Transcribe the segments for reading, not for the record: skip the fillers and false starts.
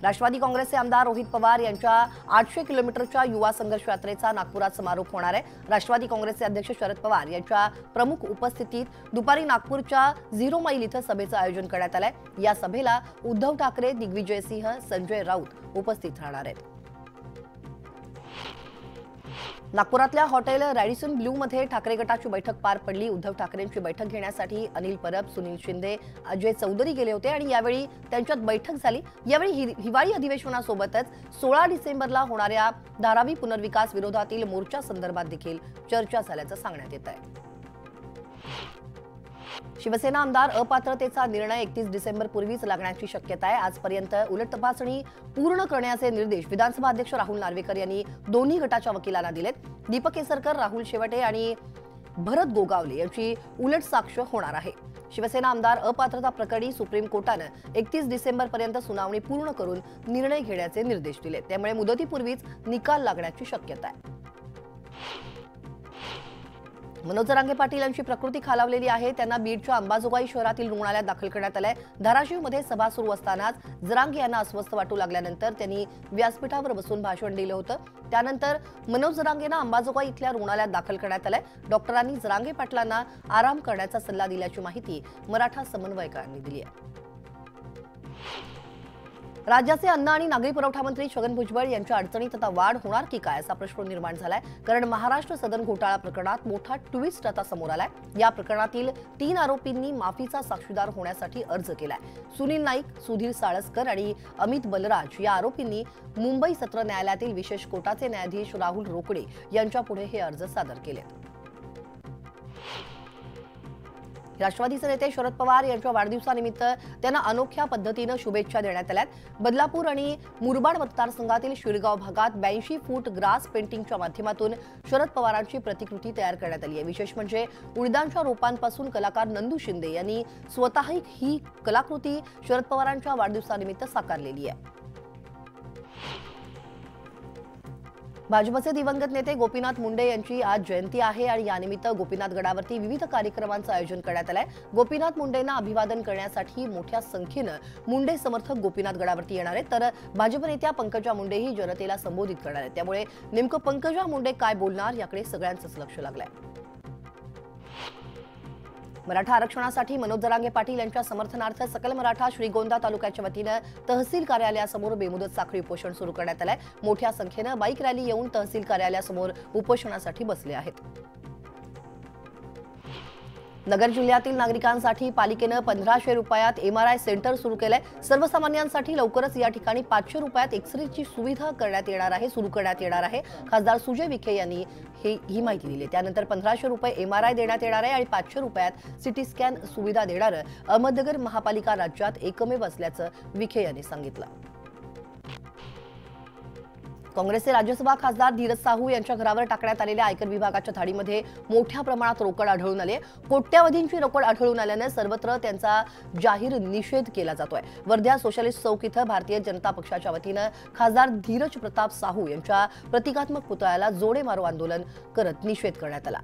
राष्ट्रवादी काँग्रेसचे आमदार रोहित पवार यांच्या 800 किलोमीटरच्या युवा संघर्ष यात्रेचा नागपुरात समारोप होणार आहे। राष्ट्रवादी काँग्रेसचे अध्यक्ष शरद पवार यांच्या प्रमुख उपस्थितीत दुपारी नागपूरच्या 0 मैल इथं सभेचं आयोजन करण्यात आलंय। या सभेला उद्धव ठाकरे, दिग्विजय सिंह, संजय राऊत उपस्थित राहणार आहेत। नागपुरातल्या हॉटेल रॅडिसन ब्लू मध्ये ठाकरे गटाची बैठक पार पडली। उद्धव ठाकरेंची बैठक घेण्यासाठी अनिल परब, सुनील शिंदे, अजय चौधरी गेले होते आणि यावेळी त्यांच्यात बैठक झाली। यावेळी हिवाळी अधिवेशनासोबतच 16 डिसेंबरला होणाऱ्या धारावी पुनर्विकास विरोधातील मोर्चा संदर्भात देखील चर्चा झाल्याचं सांगण्यात येत आहे। शिवसेना आमदार अपात्रतेचा निर्णय 31 डिसेंबर पूर्वीच लागण्याची शक्यता आहे। आजपर्यंत उलट तपासणी पूर्ण करण्याचे निर्देश विधानसभा अध्यक्ष राहुल नार्वेकर यांनी दोन्ही गटाच्या वकिलांना दिलेत। दीपक केसरकर, राहुल शेवटे आणि भरत गोगावले यांची उलट साक्ष होणार आहे। शिवसेना आमदार अपात्रता प्रकरणी सुप्रीम कोर्टाने 31 डिसेंबर पर्यंत सुनावणी पूर्ण करून निर्णय घेण्याचे निर्देश दिले, त्यामुळे मुदतीपूर्वीच निकाल लागण्याची शक्यता आहे। मनोज जरांगे पाटील यांची प्रकृती खालावलेली आहे। त्यांना बीडच्या अंबाजोगाई शहरातील रुग्णालयात दाखल करण्यात आलंय। धाराशिवमध्ये सभा सुरू असतानाच जरांगे यांना अस्वस्थ वाटू लागल्यानंतर त्यांनी व्यासपीठावर बसून भाषण दिलं होतं। त्यानंतर मनोज जरांगेंना अंबाजोगाई इथल्या रुग्णालयात दाखल करण्यात आलंय। डॉक्टरांनी जरांगे पाटलांना आराम करण्याचा सल्ला दिल्याची माहिती मराठा समन्वयकांनी दिली आहे। राज्याचे अन्न आणि नागरी पुरवठा मंत्री छगन भुजबळ यांच्या अडचणीत आता वाढ होणार की काय असा प्रश्न निर्माण झालाय, कारण महाराष्ट्र सदन घोटाळा प्रकरणात मोठा ट्विस्ट आता समोर आलाय। या प्रकरणातील 3 आरोपींनी माफीचा साक्षीदार होण्यासाठी अर्ज केलाय। सुनील नाईक, सुधीर साळसकर आणि अमित बलराज या आरोपींनी मुंबई सत्र न्यायालयातील विशेष कोर्टाचे न्यायाधीश राहुल रोकडे यांच्यापुढे हे अर्ज सादर केलेत। राष्ट्रवादीचे नेते शरद पवार यांच्या वाढदिवसानिमित्त त्यांना अनोख्या पद्धतीने शुभेच्छा देण्यात आल्यात। बदलापूर आणि मुरबाड मतदारसंघातील शिरगाव भागात 82 फूट ग्रास पेंटिंगच्या माध्यमातून शरद पवारांची प्रतिकृती तयार करण्यात आली आहे। विशेष म्हणजे उडदांच्या रोपांपासून कलाकार नंदू शिंदे यांनी स्वतः ही कलाकृती शरद पवारांच्या वाढदिवसानिमित्त साकारलेली आहे। भाजपचे दिवंगत नेते गोपीनाथ मुंडे यांची आज जयंती आहे आणि यानिमित्त गोपीनाथ गडावरती विविध कार्यक्रमांचं आयोजन करण्यात आलंय। गोपीनाथ मुंडेंना अभिवादन करण्यासाठी मोठ्या संख्येनं मुंडे समर्थक गोपीनाथ गडावरती येणार आहेत, तर भाजप नेत्या पंकजा मुंडेही जनतेला संबोधित करणार आहेत। त्यामुळे नेमकं पंकजा मुंडे काय बोलणार याकडे सगळ्यांचंच लक्ष लागलंय। मराठा आरक्षणासाठी मनोज जरांगे पाटील यांच्या समर्थनार्थ सकल मराठा श्रीगोंदा तालुक्याच्या वतीनं तहसील कार्यालयासमोर बेमुदत साखळी उपोषण सुरू करण्यात आलंय। मोठ्या संख्येनं बाईक रॅली येऊन तहसील कार्यालयासमोर उपोषणासाठी बसले आहेत। नगर जिल्ह्यातील नागरिकांसाठी पालिकेनं 1500 रुपयात एमआरआय सेंटर सुरू केलंय। सर्वसामान्यांसाठी लवकरच या ठिकाणी 500 रुपयात एक्सरेची सुविधा सुरू करण्यात येणार आहे। खासदार सुजय विखे यांनी ही माहिती दिली। त्यानंतर 1500 रुपये एमआरआय देण्यात येणार आहे आणि 500 रुपयात सिटी स्कॅन सुविधा देणारं अहमदनगर महापालिका राज्यात एकमेव असल्याचं विखे यांनी सांगितलं। काँग्रेसचे राज्यसभा खासदार धीरज साहू यांच्या घरावर टाकण्यात आलेल्या आयकर विभागाच्या धाडीमध्ये मोठ्या प्रमाणात रोकड आढळून आली आहे। कोट्यावधींची रोकड आढळून आल्याने सर्वत्र त्यांचा जाहीर निषेध केला जातोय। वर्ध्या सोशलिस्ट चौक इथं भारतीय जनता पक्षाच्या वतीनं खासदार धीरज प्रताप साहू यांच्या प्रतिकात्मक पुतळ्याला जोडे मारो आंदोलन करत निषेध करण्यात आला।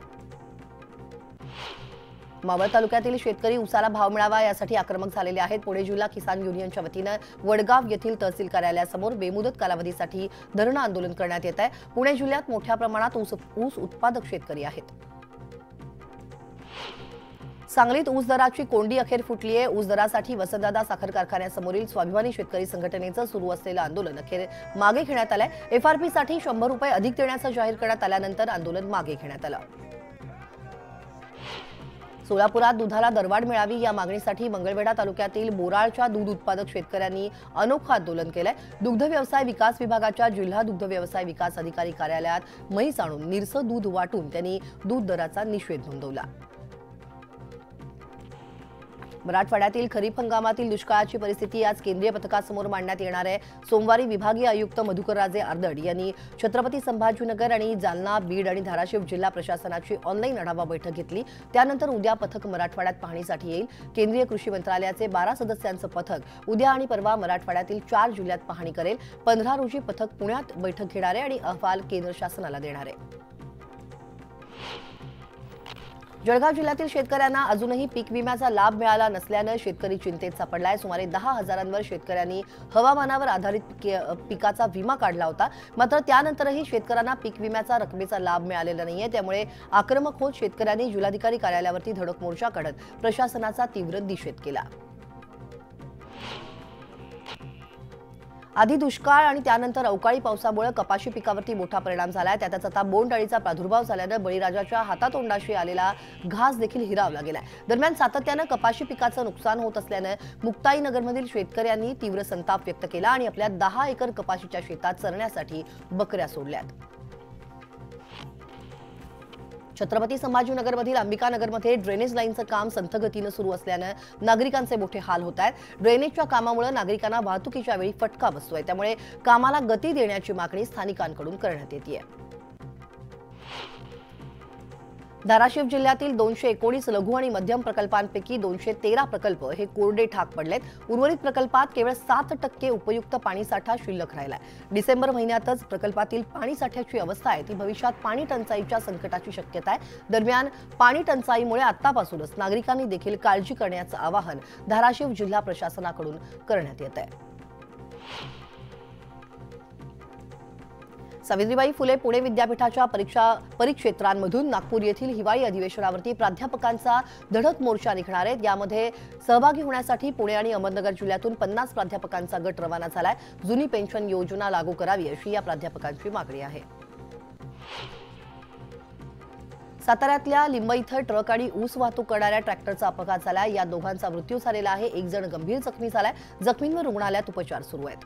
मावळ तालुक्यातील शेतकरी उसाला भाव मिळावा यासाठी आक्रमक झालेले आहेत। पुणे जिल्हा किसान युनियनच्या वतीनं वडगाव येथील तहसील कार्यालयासमोर बेमुदत कालावधीसाठी धरणं आंदोलन करण्यात येत आहे। पुणे जिल्ह्यात मोठ्या प्रमाणात ऊस उत्पादक शेतकरी आहेत। सांगलीत ऊस दराची कोंडी अखेर फुटली आहे। ऊस दरासाठी वसंतदादा साखर कारखान्यासमोरील स्वाभिमानी शेतकरी संघटनेचं सुरू असलेलं आंदोलन अखेर मागे घेण्यात आलंय। एफआरपीसाठी 100 रुपये अधिक देण्याचं जाहीर करण्यात आल्यानंतर आंदोलन मागे घेण्यात आलं। सोलापुरात दुधाला दरवाढ मिळावी या मागणीसाठी मंगळवेढा तालुक्यातील बोराळच्या दूध उत्पादक शेतकऱ्यांनी अनोखं आंदोलन केलंय। दुग्ध व्यवसाय विकास विभागाच्या जिल्हा दुग्ध व्यवसाय विकास अधिकारी कार्यालयात म्हैस आणून निरसं दूध वाटून त्यांनी दूध दराचा निषेध नोंदवला। मराठवाड्यातील खरीप हंगामातील दुष्काळाची परिस्थिती आज केंद्रीय पथकासमोर मांडण्यात येणार आहे। सोमवारी विभागीय आयुक्त मधुकरराजे आर्दड यांनी छत्रपती संभाजीनगर आणि जालना, बीड आणि धाराशिव जिल्हा प्रशासनाची ऑनलाईन आढावा बैठक घेतली। त्यानंतर उद्या पथक मराठवाड्यात पाहणीसाठी येईल। केंद्रीय कृषी मंत्रालयाचे 12 सदस्यांचं पथक उद्या आणि परवा मराठवाड्यातील 4 जिल्ह्यात पाहणी करेल। 15 रोजी पथक पुण्यात बैठक घेणार आहे आणि अहवाल केंद्र शासनाला देणार आहे। जळगाव जिल्ह्यातील शेतकऱ्यांना अजूनही पीक विम्याचा लाभ मिळाला नसल्यानं शेतकरी चिंतेत सापडलाय। सुमारे 10,000वर शेतकऱ्यांनी हवामानावर आधारित पिकाचा विमा काढला होता, मात्र त्यानंतरही शेतकऱ्यांना पीक विम्याचा रकमेचा लाभ मिळालेला नाहीये। त्यामुळे आक्रमक होत शेतकऱ्यांनी जिल्हाधिकारी कार्यालयावरती धडक मोर्चा काढत प्रशासनाचा तीव्र निषेध केला। आधी दुष्काळ आणि त्यानंतर अवकाळी पावसामुळे कपाशी पिकावरती मोठा परिणाम झालाय। त्यातच आता बोंडअळीचा प्रादुर्भाव झाल्यानं बळीराजाच्या हातातोंडाशी आलेला घास देखील हिरावला गेलाय। दरम्यान सातत्यानं कपाशी पिकाचं नुकसान होत असल्यानं मुक्ताईनगरमधील शेतकऱ्यांनी तीव्र संताप व्यक्त केला आणि आपल्या 10 एकर कपाशीच्या शेतात चरण्यासाठी बकऱ्या सोडल्यात। छत्रपती संभाजीनगरमधील अंबिकानगरमध्ये ड्रेनेज लाईनचं काम संथ गतीनं सुरू असल्यानं नागरिकांचे मोठे हाल होत आहेत। ड्रेनेजच्या कामामुळे नागरिकांना वाहतुकीच्या वेळी फटका बसतोय, त्यामुळे कामाला गती देण्याची मागणी स्थानिकांकडून करण्यात येते। धाराशिव जिल्ह्यातील 219 लघु आणि मध्यम प्रकल्पांपैकी 213 प्रकल्प हे कोरडे ठाक पडलेत। उर्वरित प्रकल्पात केवळ 7% उपयुक्त पाणीसाठा शिल्लक राहिलाय। डिसेंबर महिन्यातच प्रकल्पातील पाणीसाठ्याची अवस्था आहे ती भविष्यात पाणी टंचाईच्या संकटाची शक्यता आहे। दरम्यान पाणी टंचाईमुळे आतापासूनच नागरिकांनी देखील काळजी करण्याचं आवाहन धाराशिव जिल्हा प्रशासनाकडून करण्यात येत आहे। सावित्रीबाई फुले पुणे विद्यापीठाच्या परिक्षेत्रांमधून नागपूर येथील हिवाळी अधिवेशनावरती प्राध्यापकांचा धडक मोर्चा निघणार आहे। यामध्ये सहभागी होण्यासाठी पुणे आणि अहमदनगर जिल्ह्यातून 50 प्राध्यापकांचा गट रवाना झालाय। जुनी पेन्शन योजना लागू करावी अशी या प्राध्यापकांची मागणी आहे। साताऱ्यातल्या लिंब इथं ट्रक आणि ऊस वाहतूक करणाऱ्या ट्रॅक्टरचा अपघात झालाय। या दोघांचा मृत्यू झालेला आहे। एक जण गंभीर जखमी झालाय। जखमींवर रुग्णालयात उपचार सुरू आहेत।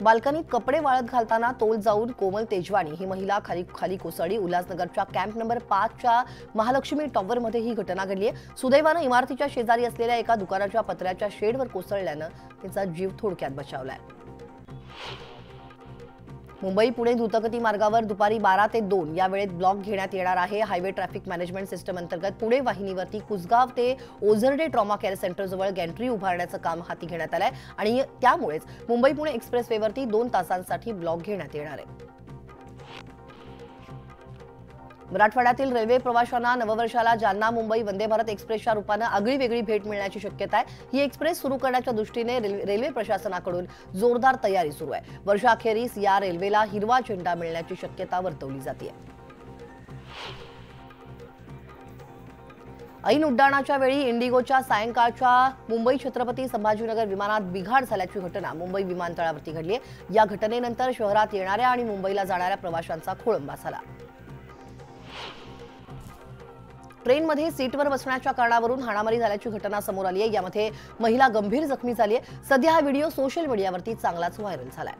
बाल्कनीत कपडे वाळत घालताना तोल जाऊन कोमल तेजवानी ही महिला खाली कोसळली। उल्हासनगरच्या कॅम्प नंबर 5च्या महालक्ष्मी टॉवरमध्ये ही घटना घडली आहे। सुदैवानं इमारतीच्या शेजारी असलेल्या एका दुकानाच्या पत्र्याच्या शेडवर कोसळल्यानं तिचा जीव थोडक्यात बचावलाय। मुंबई पुणे द्रुतगती मार्गावर दुपारी 12 ते 2 या वेळेत ब्लॉक घेण्यात येणार आहे। हायवे ट्रॅफिक मॅनेजमेंट सिस्टम अंतर्गत पुणे वाहिनीवरती कुसगाव ते ओझरडे ट्रॉमा केअर सेंटर जवळ गॅन्ट्री उभारण्याचं काम हाती घेण्यात आलंय आणि त्यामुळेच मुंबई पुणे एक्सप्रेसवेवरती 2 तासांसाठी ब्लॉक घेण्यात येणार आहे। मराठवाड्यातील रेल्वे प्रवाशांना नववर्षाला जालना मुंबई वंदे भारत एक्सप्रेसच्या रूपानं आगळीवेगळी भेट मिळण्याची शक्यता आहे। ही एक्सप्रेस सुरू करण्याच्या दृष्टीने रेल्वे प्रशासनाकडून जोरदार तयारी सुरू आहे। वर्षाखेरीस या रेल्वेला हिरवा झेंडा मिळण्याची शक्यता वर्तवली जाते। ऐन उड्डाणाच्या वेळी इंडिगोच्या सायंकाळच्या मुंबई छत्रपती संभाजीनगर विमानात बिघाड झाल्याची घटना मुंबई विमानतळावरती घडली आहे। या घटनेनंतर शहरात येणाऱ्या आणि मुंबईला जाणाऱ्या प्रवाशांचा खोळंबा झाला। ट्रेनमध्ये सीटवर बसण्याच्या कारणावरून हाणामारी झाल्याची घटना समोर आली आहे। यामध्ये महिला गंभीर जखमी झाली आहे। सध्या हा व्हिडिओ सोशल मीडियावरती चांगलाच व्हायरल झालाय।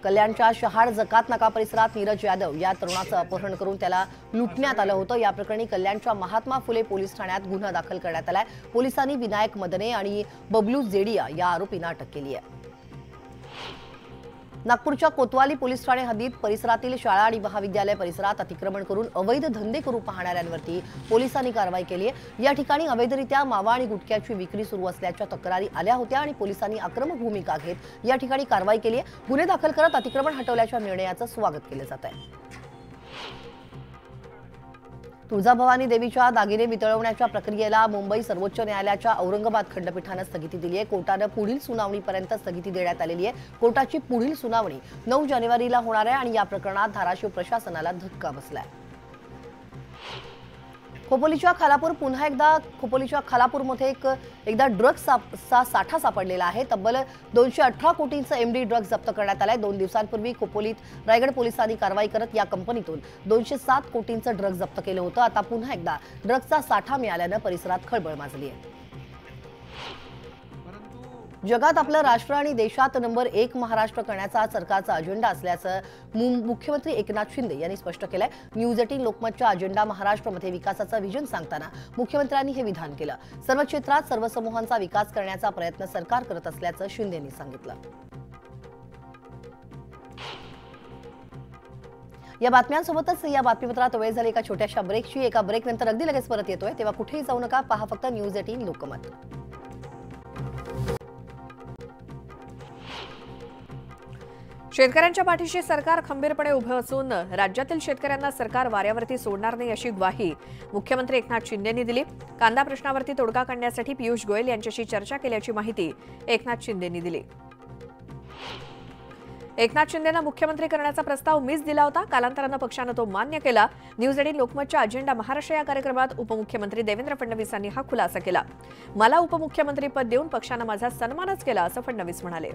कल्याणच्या शहाड जकात नाका परिसरात नीरज यादव या तरुणाचं अपहरण करून त्याला लुटण्यात आलं होतं। या प्रकरणी कल्याणच्या महात्मा फुले पोलीस ठाण्यात गुन्हा दाखल करण्यात आलाय। पोलिसांनी विनायक मदने आणि बबलू जेडिया या आरोपींना अटक केली आहे। नागपूरच्या कोतवाली पोलीस ठाणे हद्दीत परिसरातील शाळा आणि महाविद्यालय परिसरात अतिक्रमण करून अवैध धंदे करू पाहणाऱ्यांवरती पोलिसांनी कारवाई केली आहे। या ठिकाणी अवैधरित्या मावा आणि गुटख्याची विक्री सुरू असल्याच्या तक्रारी आल्या होत्या आणि पोलिसांनी आक्रमक भूमिका घेत या ठिकाणी कारवाई केली आहे। गुन्हे दाखल करत अतिक्रमण हटवल्याच्या निर्णयाचं स्वागत केलं जात आहे। तुळजाभवानी देवीच्या दागिने वितळवण्याच्या प्रक्रियेला मुंबई सर्वोच्च न्यायालयाच्या औरंगाबाद खंडपीठानं स्थगिती दिली आहे। कोर्टानं पुढील सुनावणीपर्यंत स्थगिती देण्यात आलेली आहे। कोर्टाची पुढील सुनावणी 9 जानेवारीला होणार आहे आणि या प्रकरणात धाराशिव प्रशासनाला धक्का बसलाय। खोपोलीच्या खालापूरमध्ये एकदा ड्रग्जचा साठा सापडलेला आहे। तब्बल 218 कोटींचं एमडी ड्रग्ज जप्त करण्यात आलाय। 2 दिवसांपूर्वी खोपोलीत रायगड पोलिसांनी कारवाई करत या कंपनीतून 207 कोटींचं ड्रग्ज जप्त केलं होतं। आता पुन्हा एकदा ड्रग्जचा साठा मिळाल्यानं परिसरात खळबळ माजली आहे। जगात आपलं राष्ट्र आणि देशात नंबर 1 महाराष्ट्र करण्याचा सरकारचा अजेंडा असल्याचं मुख्यमंत्री एकनाथ शिंदे यांनी स्पष्ट केलंय। न्यूज 18 लोकमतच्या अजेंडा महाराष्ट्रामध्ये विकासाचं विजन सांगताना मुख्यमंत्र्यांनी हे विधान केलं। सर्व क्षेत्रात सर्व समूहांचा विकास करण्याचा प्रयत्न सरकार करत असल्याचं शिंदेंनी सांगितलं। या बातम्यांसोबतच या बातमीपत्रात वेळ झाली एका छोट्याशा ब्रेकची। एका ब्रेकनंतर अगदी लगेच परत येतोय, तेव्हा कुठेही जाऊ नका, पहा फक्त न्यूज 18 लोकमत। शेतकऱ्यांच्या पाठीशी सरकार खंबीरपणे उभं असून राज्यातील शेतकऱ्यांना सरकार वाऱ्यावरती सोडणार नाही अशी ग्वाही मुख्यमंत्री एकनाथ शिंदेंनी दिली। कांदा प्रश्नावरती तोडगा काढण्यासाठी पियुष गोयल यांच्याशी चर्चा केल्याची माहिती एकनाथ शिंदेंनी दिली। एकनाथ शिंदेंना मुख्यमंत्री करण्याचा प्रस्ताव मीच दिला होता। कालांतरानं पक्षानं तो मान्य केला। न्यूज 18 लोकमतच्या अजेंडा महाराष्ट्र या कार्यक्रमात उपमुख्यमंत्री देवेंद्र फडणवीसांनी हा खुलासा केला। मला उपमुख्यमंत्री पद देऊन पक्षानं माझा सन्मानच केला असं फडणवीस म्हणाले।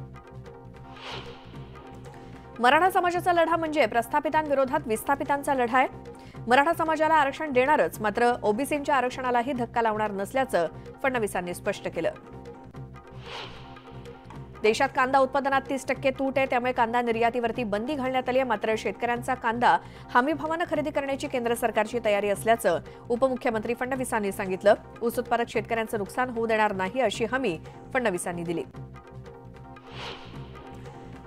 मराठा समाजाचा लढा म्हणजे प्रस्थापितांविरोधात विस्थापितांचा लढा आहे। मराठा समाजाला आरक्षण देणारच, मात्र ओबीसींच्या आरक्षणालाही धक्का लावणार नसल्याचं फडणवीसांनी स्पष्ट केलं। देशात कांदा उत्पादनात 30% तूट आहे, त्यामुळे कांदा निर्यातीवरती बंदी घालण्यात आली आहे। मात्र शेतकऱ्यांचा कांदा हमीभावानं खरेदी करण्याची केंद्र सरकारची तयारी असल्याचं उपमुख्यमंत्री फडणवीसांनी सांगितलं। ऊस उत्पादक शेतकऱ्यांचं नुकसान होऊ देणार नाही अशी हमी फडणवीसांनी दिली।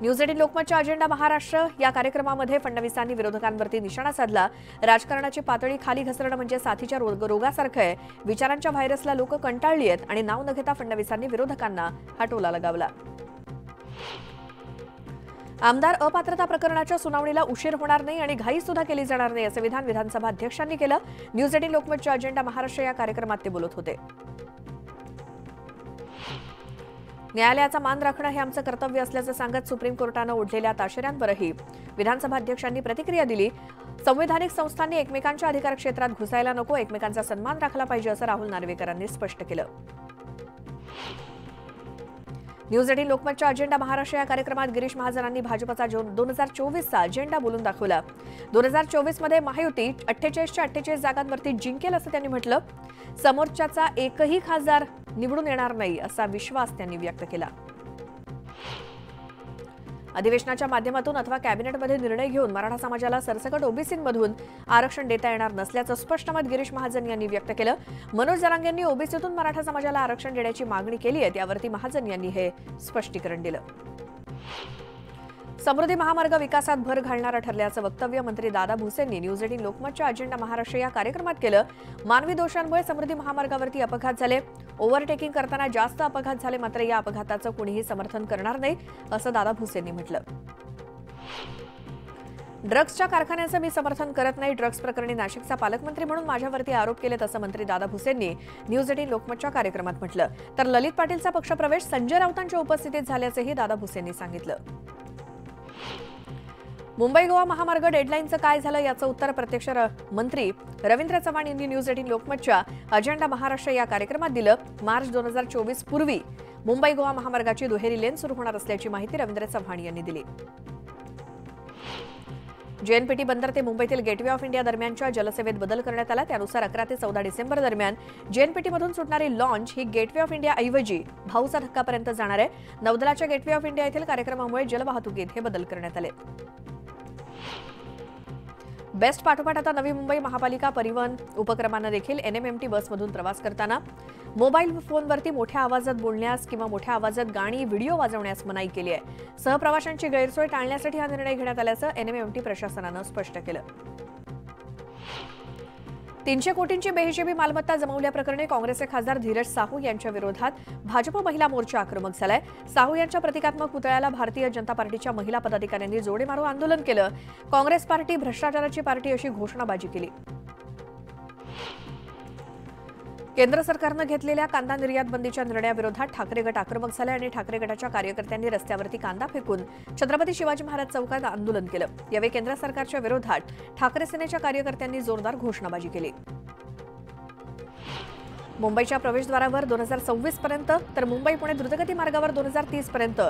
न्यूज 18 लोकमतच्या अजेंडा महाराष्ट्र या कार्यक्रमामध्ये फडणवीसांनी विरोधकांवरती निशाणा साधला। राजकारणाची पातळी खाली घसरणं म्हणजे साथीच्या रोगासारखं आहे। विचारांच्या व्हायरसला लोक कंटाळली आहेत आणि नाव न घेता फडणवीसांनी विरोधकांना हा टोला लगावला। आमदार अपात्रता प्रकरणाच्या सुनावणीला उशीर होणार नाही आणि घाई सुद्धा केली जाणार नाही असं विधान विधानसभा अध्यक्षांनी केलं। न्यूज 18 लोकमतच्या अजेंडा महाराष्ट्र या कार्यक्रमात ते बोलत होते। न्यायालयाचा मान राखणं हे आमचं कर्तव्य असल्याचं सांगत सुप्रीम कोर्टानं ओढलेल्या ताशेऱ्यांवरही विधानसभा अध्यक्षांनी प्रतिक्रिया दिली। संवैधानिक संस्थांनी एकमेकांच्या अधिकार क्षेत्रात घुसायला नको, एकमेकांचा सन्मान राखला पाहिजे असं राहुल नार्वेकरांनी स्पष्ट केलं। न्यूज 18 लोकमतच्या अजेंडा महाराष्ट्र या कार्यक्रमात गिरीश महाजनांनी भाजपचा 2024चा अजेंडा बोलून दाखवला। 2024 मध्ये महायुती 48च्या 48 जागांवरती जिंकेल असं त्यांनी म्हटलं। समोरच्याचा एकही खासदार निवडून येणार नाही असा विश्वास त्यांनी व्यक्त केला। अधिवेशनाच्या माध्यमातून अथवा कॅबिनेटमध्ये निर्णय घेऊन मराठा समाजाला सरसकट ओबीसींमधून आरक्षण देता येणार नसल्याचं स्पष्ट मत गिरीश महाजन यांनी व्यक्त केलं। मनोज जरांगेंनी ओबीसीतून मराठा समाजाला आरक्षण देण्याची मागणी केली आहे, त्यावरती महाजन यांनी हे स्पष्टीकरण दिलं। समृद्धी महामार्ग विकासात भर घालणारं ठरल्याचं वक्तव्य मंत्री दादा भुसेंनी न्यूज 18 लोकमतच्या अजेंडा महाराष्ट्र या कार्यक्रमात केलं। मानवी दोषांमुळे समृद्धी महामार्गावरती अपघात झाले, ओव्हरटेकिंग करताना जास्त अपघात झाले, मात्र या अपघाताचं कुणीही समर्थन करणार नाही असं दादा भुसेंनी म्हटलं। ड्रग्सच्या कारखान्याचं मी समर्थन करत नाही। ड्रग्स प्रकरणी नाशिकचा पालकमंत्री म्हणून माझ्यावरती आरोप केलेत असं मंत्री दादा भुसेंनी न्यूज 18 लोकमतच्या कार्यक्रमात म्हटलं। तर ललित पाटीलचा पक्षप्रवेश संजय राऊतांच्या उपस्थितीत झाल्याचंही दादा भुसेंनी सांगितलं। मुंबई गोवा महामार्ग डेडलाईनचं काय झालं याचं उत्तर प्रत्यक्ष मंत्री रवींद्र चव्हाण यांनी न्यूज 18 लोकमतच्या अजेंडा महाराष्ट्र या कार्यक्रमात दिलं। मार्च 2024 पूर्वी मुंबई गोवा महामार्गाची दुहेरी लेन सुरू होणार असल्याची माहिती रवींद्र चव्हाण यांनी दिली। जेएनपीटी बंदर ते मुंबईतील गेटवे ऑफ इंडिया दरम्यानच्या जलसेवेत बदल करण्यात आला। त्यानुसार 11 ते 14 डिसेंबर दरम्यान जेएनपीटीमधून सुटणारी launch he gateway of India ऐवजी भाऊचा धक्कापर्यंत जाणार आहे। नौदलाच्या गेटवे ऑफ इंडिया येथील कार्यक्रमामुळे जलवाहतुकीत हे बदल करण्यात आले। बेस्ट पाठोपाठ आता नवी मुंबई महापालिका परिवहन उपक्रमानं देखील एनएमएमटी बसमधून प्रवास करताना मोबाईल फोनवरती मोठ्या आवाजात बोलण्यास किंवा मोठ्या आवाजात गाणी व्हिडिओ वाजवण्यास मनाई केली आहे। सहप्रवाशांची गैरसोय टाळण्यासाठी हा निर्णय घेण्यात आल्याचं एनएमएमटी प्रशासनानं स्पष्ट केलं। 300 कोटींची बेहिशेबी मालमत्ता जमवल्याप्रकरणी काँग्रेसचे खासदार धीरज साहू यांच्या विरोधात भाजप महिला मोर्चा आक्रमक झालाय। साहू यांच्या प्रतिकात्मक पुतळ्याला भारतीय जनता पार्टीच्या महिला पदाधिकाऱ्यांनी जोडे मारून आंदोलन केलं। काँग्रेस पार्टी भ्रष्टाचाराची पार्टी अशी घोषणाबाजी केली। केंद्र सरकारनं घेतलेल्या कांदा निर्यात बंदीच्या निर्णयाविरोधात ठाकरे गट आक्रमक झाले आणि ठाकरे गटाच्या कार्यकर्त्यांनी रस्त्यावरती कांदा फेकून छत्रपती शिवाजी महाराज चौकात आंदोलन केलं। यावेळी केंद्र सरकारच्या विरोधात ठाकरे सेनेच्या कार्यकर्त्यांनी जोरदार घोषणाबाजी केली। मुंबईच्या प्रवेशद्वारावर 2026 पर्यंत तर मुंबई पुणे द्रुतगती मार्गावर 2030 पर्यंत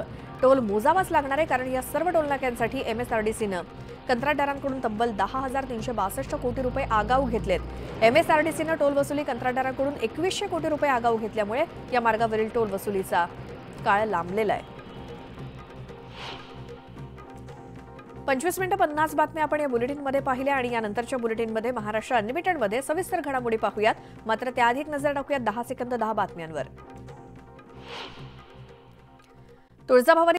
टोल मोजावाच लागणार आहे, कारण या सर्व टोलनाक्यांसाठी एमएसआरडीसीनं कंत्राटदारांकडून तब्बल 10,362 कोटी रुपये आगाऊ घेतलेत। एमएसआरडीसीनं टोल वसुली कंत्राटदारांकडून 2100 कोटी रुपये आगाऊ घेतल्यामुळे या मार्गावरील टोल वसुलीचा काळ लांबलेला आहे। 25 मिनिटं 50 बातम्या आपण या बुलेटिनमध्ये पाहिल्या आणि यानंतरच्या बुलेटिनमध्ये महाराष्ट्र अनलिमिटेडमध्ये सविस्तर घडामोडी पाहूयात। मात्र त्याआधी एक नजर टाकूयात 10 सेकंद 10 बातम्यांवर। तुळजाभवानी